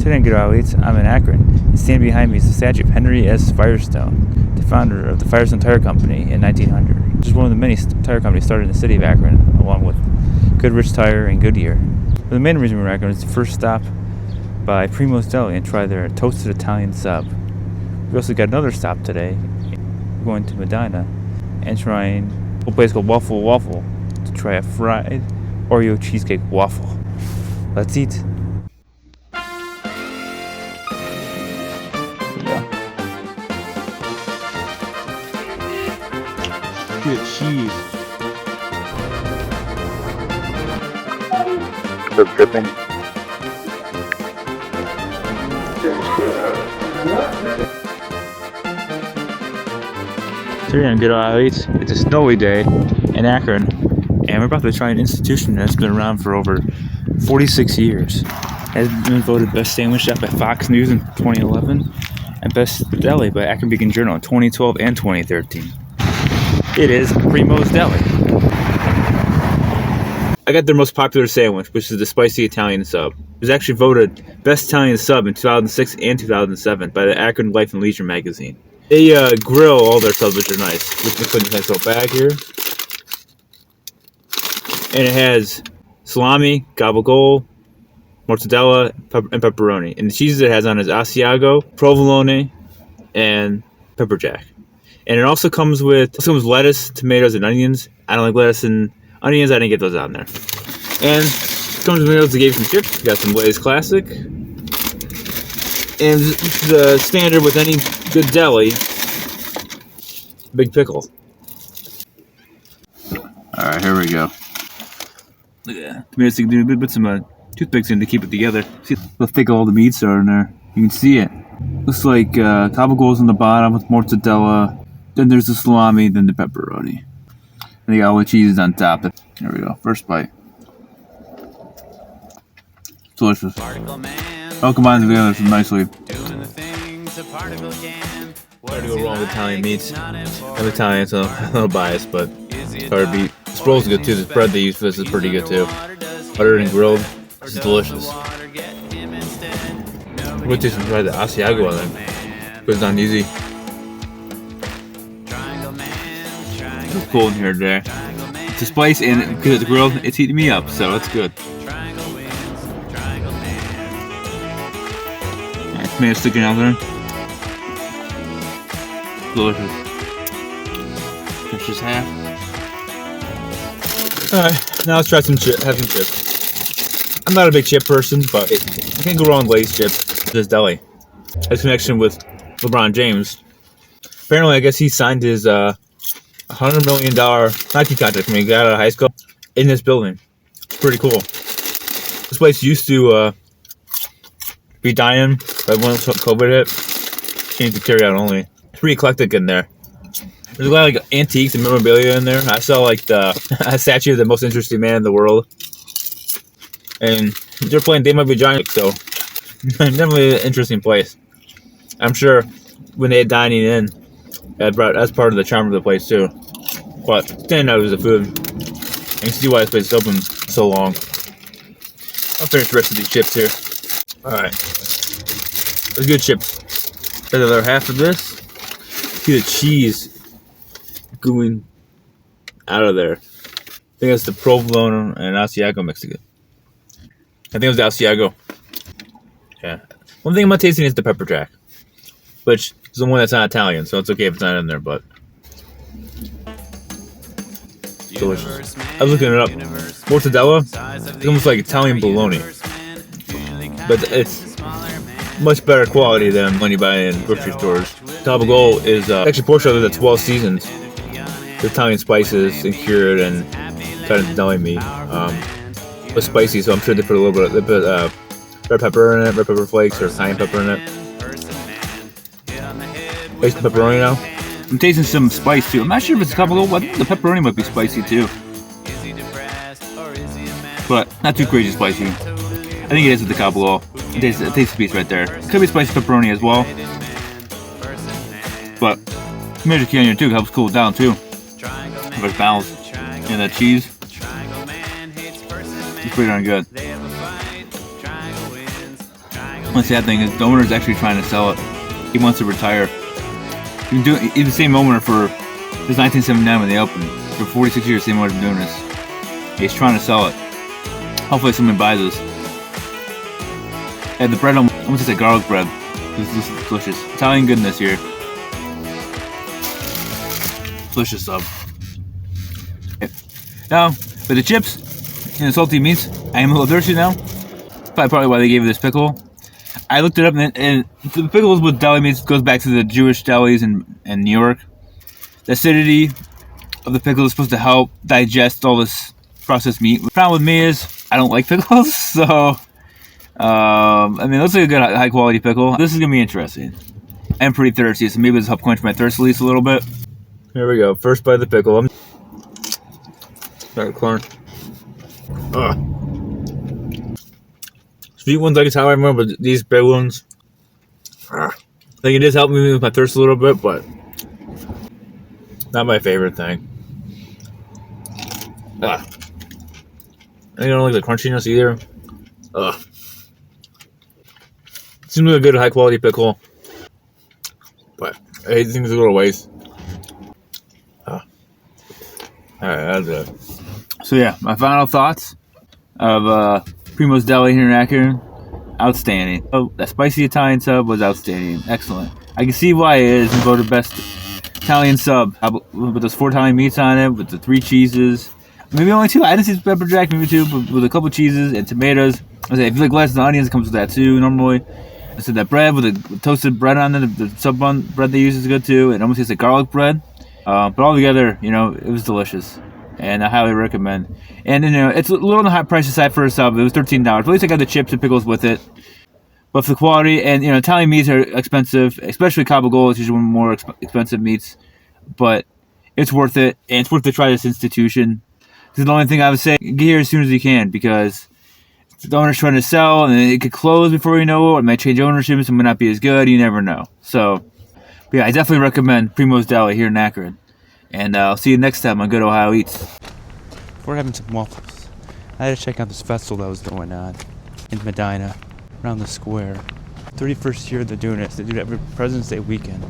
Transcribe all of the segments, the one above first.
Today on Good Old Eats, I'm in Akron, and standing behind me is the statue of Henry S. Firestone, the founder of the Firestone Tire Company in 1900. Which is one of the many tire companies started in the city of Akron, along with Goodrich Tire and Goodyear. But the main reason we're in Akron is the first stop by Primo's Deli and try their toasted Italian sub. We also got another stop today. We're going to Medina and trying a place called Waffle O Waffle to try a fried Oreo cheesecake waffle. Let's eat. Good cheese. The dripping. Today on Good Old Eats, it's a snowy day in Akron, and we're about to try an institution that's been around for over 46 years. It has been voted Best Sandwich Shop by Fox News in 2011 and Best Deli by Akron Beacon Journal in 2012 and 2013. It is Primo's Deli. I got their most popular sandwich, which is the spicy Italian sub. It was actually voted Best Italian Sub in 2006 and 2007 by the Akron Life and Leisure magazine. They grill all their subs, which are nice. Which they put in a nice little bag here. And it has salami, gabagool, mozzarella, and pepperoni. And the cheeses it has on is Asiago, provolone, and pepper jack. And it also comes with lettuce, tomatoes, and onions. I don't like lettuce and onions. I didn't get those on there. And it comes with meals. They gave some chips. We got some Lay's Classic. And the standard with any good deli, big pickle. Alright, here we go. Look at that. Tomatoes, you can put some toothpicks in to keep it together. See how thick all the meats are in there. You can see it. Looks like gabagool's on the bottom with mozzarella. Then there's the salami, then the pepperoni. And they got all the cheeses on top. There we go. First bite. Delicious. All combined together nicely. Hard to go wrong with Italian meats. I'm Italian, so I'm a little biased, but it's hard to beat. This roll's good too. The bread they use for this is pretty good too. Buttered and grilled. This is delicious. I'm going to try the Asiago on it. But it's not easy. It's cool in here today. It's a spice, and because it's grilled, it's heating me up, so it's good. Tomato sticking out there. Delicious. That's just half. Alright, now let's try have some chips. I'm not a big chip person, but you can't go wrong with Lay's chips. This deli has connection with LeBron James. Apparently, I guess he signed his $100 million Nike contract when he got out of high school in this building. It's pretty cool. This place used to be dying right when COVID hit. Changed to carry out only. It's pretty eclectic in there. There's a lot of like antiques and memorabilia in there. I saw like a statue of the most interesting man in the world. And they're playing They Might Be Giant, so definitely an interesting place. I'm sure when they had dining in, that's part of the charm of the place too. But standing out is the food. You can see why this place is open so long. I'll finish the rest of these chips here. Alright. There's good chips. The other half of this. See the cheese going out of there. I think that's the provolone and Asiago mixed together. I think it was the Asiago. Yeah. One thing I'm not tasting is the pepper jack, which is the one that's not Italian, so it's okay if it's not in there, but delicious. I was looking it up. Mozzarella, it's almost like Italian bologna, but it's much better quality than when you buy in grocery stores. Gabagool is actually pork shoulder that's well seasoned with Italian spices and cured and cut into deli meat. It's spicy, so I'm sure they put a little bit of red pepper in it, red pepper flakes, or cayenne pepper in it. Taste the pepperoni now. I'm tasting some spice too. I'm not sure if it's gabagool, but I think the pepperoni might be spicy too. But not too crazy spicy. I think it is with the gabagool. It tastes the piece right there. Could be spicy pepperoni as well. But tomato canyon too helps cool it down too. There's balance. And that cheese. It's pretty darn good. One sad thing is the owner's actually trying to sell it. He wants to retire. He's the same owner since 1979 when they opened. For 46 years, same owner's been doing this. He's trying to sell it. Hopefully someone buys this. And the bread, almost tastes like garlic bread. This is delicious. Italian goodness here. Delicious sub. Now, for the chips and the salty meats, I am a little thirsty now. Probably why they gave me this pickle. I looked it up, and the pickles with deli meats goes back to the Jewish delis in New York. The acidity of the pickle is supposed to help digest all this processed meat. The problem with me is I don't like pickles, so I mean, it looks like a good high quality pickle. This is gonna be interesting. I'm pretty thirsty, so maybe this will help quench my thirst at least a little bit. Here we go. First bite of the pickle. Sorry, corn. Sweet ones, I guess how I remember, but these big ones, I think it is helping me with my thirst a little bit, but not my favorite thing. I don't like the crunchiness either. Seems like a good high quality pickle, but I think it's a little waste. Alright, that's it. So yeah, my final thoughts of Primo's Deli here in Akron. Outstanding. Oh, that spicy Italian sub was outstanding. Excellent. I can see why it is voted best Italian sub. With those 4 Italian meats on it, with the 3 cheeses. Maybe only 2. I didn't see pepper jack, maybe 2, but with a couple cheeses and tomatoes. I say if you like lettuce and onions, it comes with that too. Normally, I said that bread with the toasted bread on it, the sub bun bread they use is good too. It almost tastes like garlic bread. But all together, it was delicious. And I highly recommend. And it's a little on the high price side for a sub. It was $13. But at least I got the chips and pickles with it. But for the quality, and Italian meats are expensive, especially Cabagol is usually one of the more expensive meats. But it's worth it, and it's worth to try this institution. This is the only thing I would say: get here as soon as you can, because the owner's trying to sell, and it could close before you know it. It might change ownership, so it might not be as good. You never know. So, but yeah, I definitely recommend Primo's Deli here in Akron. And I'll see you next time on Good Ohio Eats. We're having some waffles. I had to check out this festival that was going on in Medina, around the square. 31st year they're doing this. They do it every President's Day weekend.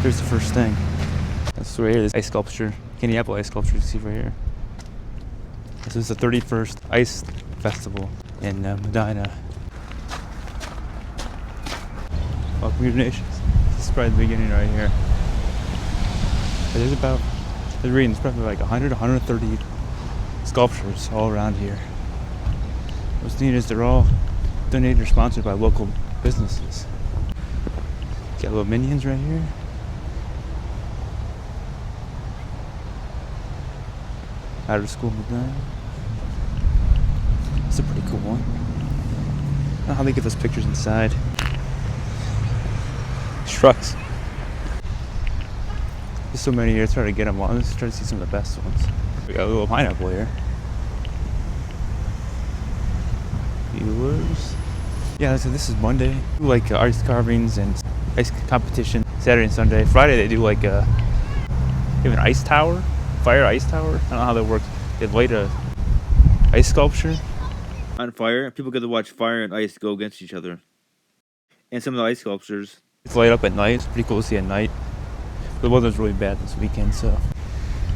Here's the first thing. That's right here, this ice sculpture. Candy apple ice sculpture you see right here. This is the 31st Ice Festival in Medina. Welcome to your nations. This is probably the beginning right here. There's probably like 100, 130 sculptures all around here. What's neat is they're all donated or sponsored by local businesses. Got little minions right here. Out of school Medina. It's a pretty cool one. I don't know how they get those pictures inside. Trucks. There's so many here, it's hard to get them all. I'm just trying to see some of the best ones. We got a little pineapple here. Viewers. Yeah, so this is Monday. We do like ice carvings and ice competition. Saturday and Sunday. Friday they do like they have an ice tower, fire ice tower. I don't know how that works. They light a ice sculpture on fire. People get to watch fire and ice go against each other. And some of the ice sculptures, it's light up at night. It's pretty cool to see at night. The weather's really bad this weekend, so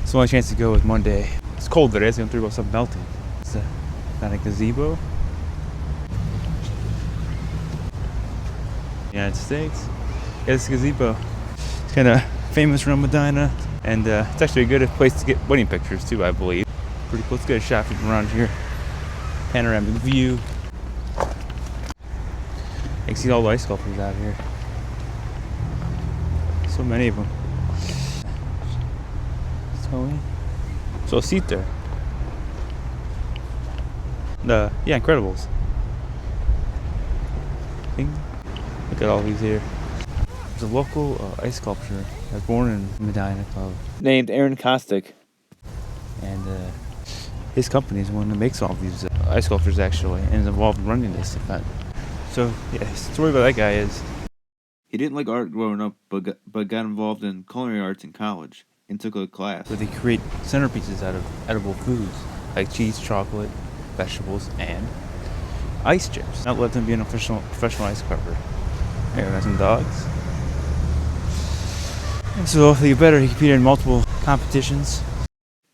it's the only chance to go is Monday. It's cold today, so I'm thinking about something melting. It's not a gazebo. United States. Yeah, this gazebo. It's kind of famous around Medina, and it's actually a good place to get wedding pictures too, I believe. Pretty cool. Let's get a shot from around here. Panoramic view. You can see all the ice sculptures out here. So many of them. So a seat there. Yeah, Incredibles. Look at all these here. There's a local ice sculptor that was born in Medina named Aaron Kostick. And his company is one that makes all these ice sculptures actually, and is involved in running this event. So yeah, the story about that guy is he didn't like art growing up, but got involved in culinary arts in college and took a class where they create centerpieces out of edible foods like cheese, chocolate, vegetables, and ice chips. Not let them be an professional ice carver. Here, we got some dogs. And so they get better. He competed in multiple competitions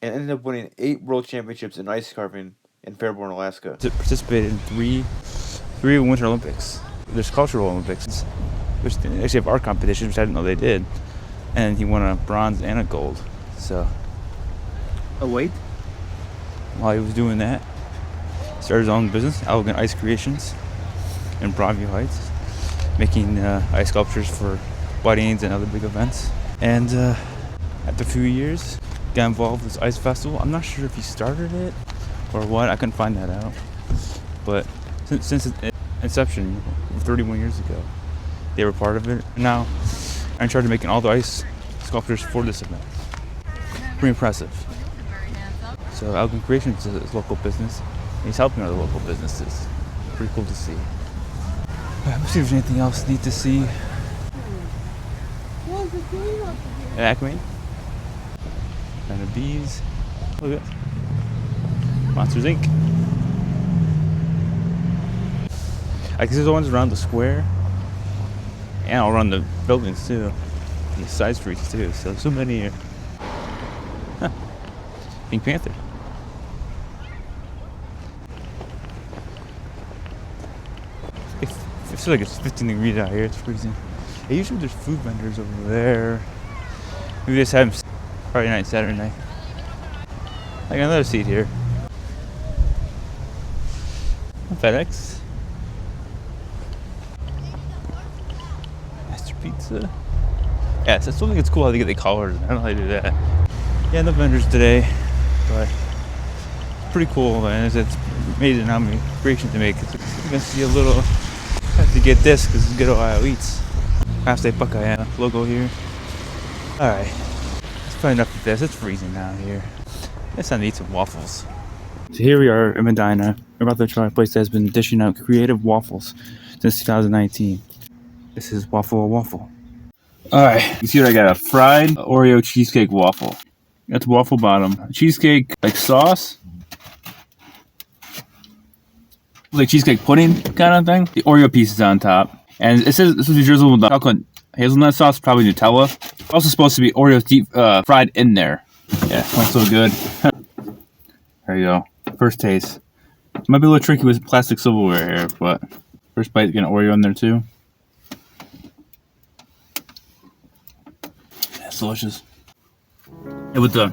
and ended up winning 8 world championships in ice carving in Fairborn, Alaska. Participated in three Winter Olympics. There's cultural Olympics, which they actually have art competitions, which I didn't know they did. And he won a bronze and a gold. So, wait. While he was doing that, he started his own business, Elegant Ice Creations, in Broadview Heights, making ice sculptures for weddings and other big events. And after a few years, got involved with this ice festival. I'm not sure if he started it or what. I couldn't find that out. But since its inception, 31 years ago, they were part of it. And now I'm in charge of making all the ice sculptures for this event. Pretty impressive. So Alvin Creations is a local business. He's helping other local businesses. Pretty cool to see. Let's see if there's anything else neat to see. At Akron. And the bees. Look at that. Monsters Inc. I guess there's the ones around the square. And all around the buildings too. The side streets too. So many here. Huh. Pink Panther. It feels like it's 15 degrees out here. It's freezing. Hey, usually there's food vendors over there. Maybe just have them Friday night, Saturday night. I got another seat here. FedEx. Master Pizza. Yeah, so I still think it's cool how they get the colors. I don't know how they do that. Yeah, no vendors today, but pretty cool. And it's amazing how many creations they make. You're gonna see a little. I have to get this because it's good Ohio Eats. Half State Buckeye logo here. All right, that's probably enough of this. It's freezing down here. It's time to eat some waffles. So here we are in Medina. We're about to try a place that has been dishing out creative waffles since 2019. This is Waffle O Waffle. Alright, you see what I got? A fried Oreo cheesecake waffle. That's waffle bottom. Cheesecake, like sauce. Like cheesecake pudding kind of thing. The Oreo piece is on top. And it says this was drizzled with chocolate hazelnut sauce, probably Nutella. Also supposed to be Oreos deep fried in there. Yeah, smells so good. There you go. First taste. Might be a little tricky with plastic silverware here, but first bite, get an Oreo in there too. That's delicious. And with the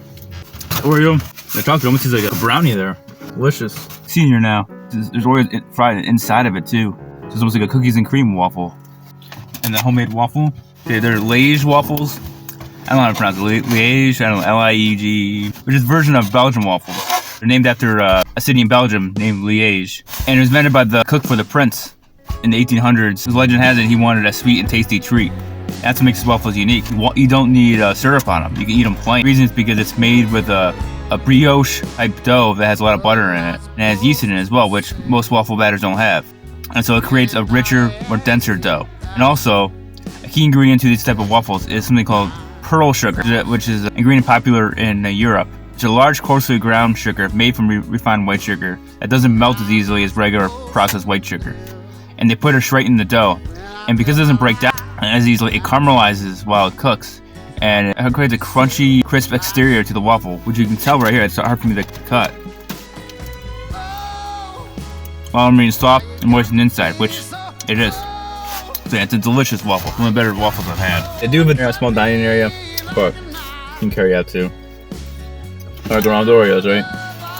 Oreo, the chocolate almost tastes like a brownie there. Delicious. Senior now. There's Oreos fried inside of it too. So it's almost like a cookies and cream waffle. And the homemade waffle, they're Liège waffles. I don't know how to pronounce it. Liège, I don't know, L-I-E-G, which is a version of Belgian waffles. They're named after a city in Belgium named Liège. And it was invented by the cook for the prince in the 1800s. The legend has it he wanted a sweet and tasty treat. That's what makes his waffles unique. You don't need syrup on them. You can eat them plain. The reason is because it's made with a brioche type dough that has a lot of butter in it. And it has yeast in it as well, which most waffle batters don't have. And so it creates a richer, more denser dough. And also, a key ingredient to this type of waffles is something called pearl sugar, which is an ingredient popular in Europe. It's a large, coarsely ground sugar made from refined white sugar that doesn't melt as easily as regular processed white sugar. And they put it straight in the dough. And because it doesn't break down as easily, it caramelizes while it cooks. And it creates a crunchy, crisp exterior to the waffle, which you can tell right here. It's hard for me to cut. While it remains soft and moist inside, which it is. So yeah, it's a delicious waffle. One of the better waffles I've had. They do have a small dining area, but you can carry out too. Like around the Oreos, right?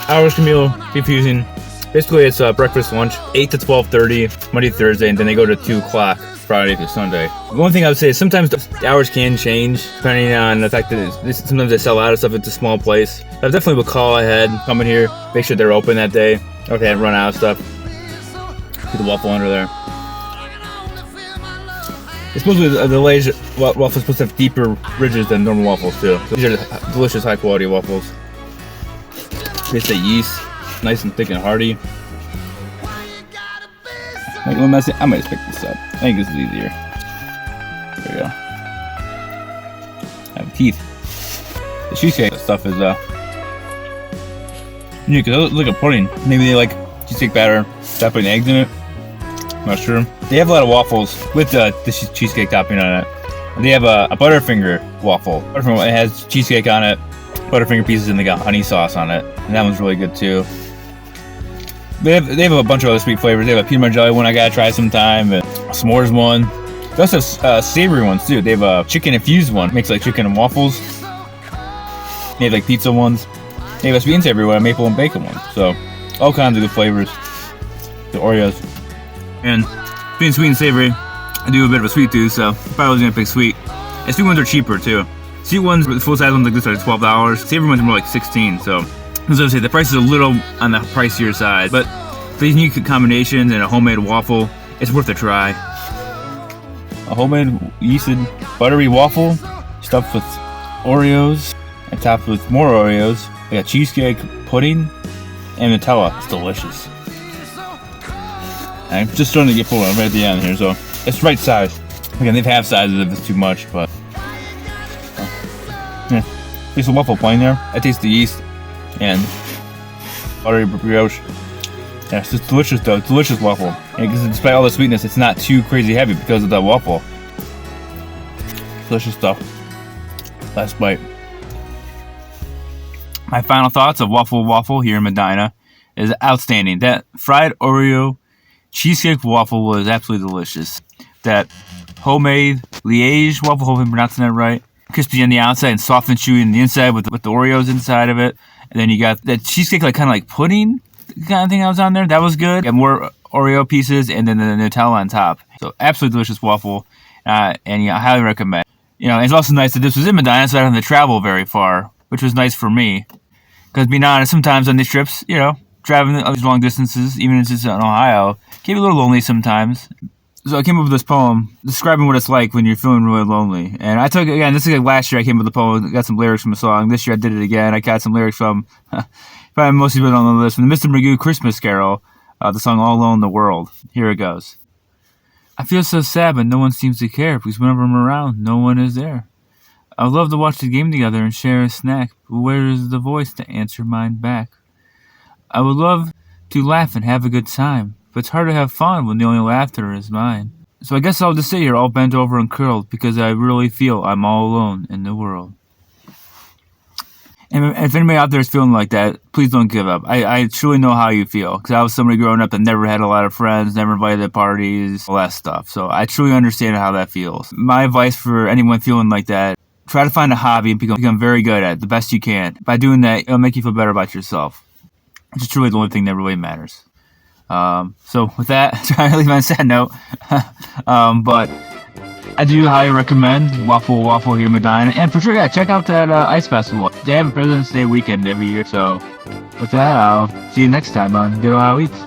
Hours can be a little confusing. Basically, it's breakfast, lunch, 8 to 12:30, Monday to Thursday, and then they go to 2 o'clock Friday to Sunday. One thing I would say is sometimes the hours can change depending on the fact that sometimes they sell out of stuff. It's a small place. I definitely would call ahead, come in here, make sure they're open that day. Okay, and run out of stuff. Put the waffle under there. It's supposed to be the Liège waffles supposed to have deeper ridges than normal waffles too. So these are delicious, high quality waffles. Taste the yeast, nice and thick and hearty. I might just pick this up. I think this is easier. There we go. I have teeth. The cheesecake stuff is unique. It looks like a pudding. Maybe they like cheesecake batter. Stop putting eggs in it. I'm not sure. They have a lot of waffles with the cheesecake topping on it. They have a Butterfinger waffle. Butterfinger, it has cheesecake on it, Butterfinger pieces, and they got honey sauce on it. And that one's really good too. They have a bunch of other sweet flavors. They have a peanut butter jelly one I gotta try sometime, and a s'mores one. They also have savory ones too. They have a chicken infused one. Makes like chicken and waffles. They have like pizza ones. They have a sweet and savory one, a maple and bacon one. So all kinds of good flavors. The Oreos. And being sweet and savory, I do a bit of a sweet tooth, so probably was gonna pick sweet. And sweet ones are cheaper too. Sweet ones, the full size ones like this are $12. Savory ones are more like $16. So as I say, the price is a little on the pricier side, but for these unique combinations and a homemade waffle, it's worth a try. A homemade yeasted buttery waffle stuffed with Oreos and topped with more Oreos. They got cheesecake, pudding, and Nutella. It's delicious. I'm just starting to get full right at the end here, so it's right size. Again, they've half sizes if it's too much, but yeah. There's a waffle plain there. I taste the yeast and buttery brioche. Yeah, it's just delicious though. Delicious waffle. Because despite all the sweetness, it's not too crazy heavy because of that waffle. Delicious stuff. Last bite. My final thoughts of Waffle O Waffle here in Medina is outstanding. That fried Oreo cheesecake waffle was absolutely delicious. That homemade Liège waffle, hope I'm pronouncing that right. Crispy on the outside and soft and chewy on the inside with the Oreos inside of it. And then you got that cheesecake, like kind of like pudding kind of thing that was on there. That was good. Got more Oreo pieces and then the Nutella on top. So absolutely delicious waffle. And yeah, I highly recommend. You know, it's also nice that this was in Medina, so I didn't have to travel very far, which was nice for me. Because being honest, sometimes on these trips, you know, traveling these long distances, even if it's in Ohio, can be a little lonely sometimes. So I came up with this poem describing what it's like when you're feeling really lonely. And I took, again, this is like last year I came up with the poem, got some lyrics from a song. This year I did it again. I got some lyrics from, probably most people don't know this, from the Mr. Magoo Christmas Carol, the song All Alone in the World. Here it goes. I feel so sad, but no one seems to care, because whenever I'm around, no one is there. I would love to watch the game together and share a snack, but where is the voice to answer mine back? I would love to laugh and have a good time, but it's hard to have fun when the only laughter is mine. So I guess I'll just sit here all bent over and curled, because I really feel I'm all alone in the world. And if anybody out there is feeling like that, please don't give up. I truly know how you feel, because I was somebody growing up that never had a lot of friends, never invited to parties, all that stuff. So I truly understand how that feels. My advice for anyone feeling like that, try to find a hobby and become very good at it, the best you can. By doing that, it'll make you feel better about yourself. Which is truly the only thing that really matters. So with that, trying to leave on a sad note. But I do highly recommend Waffle O Waffle here in Medina. And for sure, yeah, check out that Ice Festival. They have a President's Day weekend every year. So with that, I'll see you next time on Get Ohio Eats.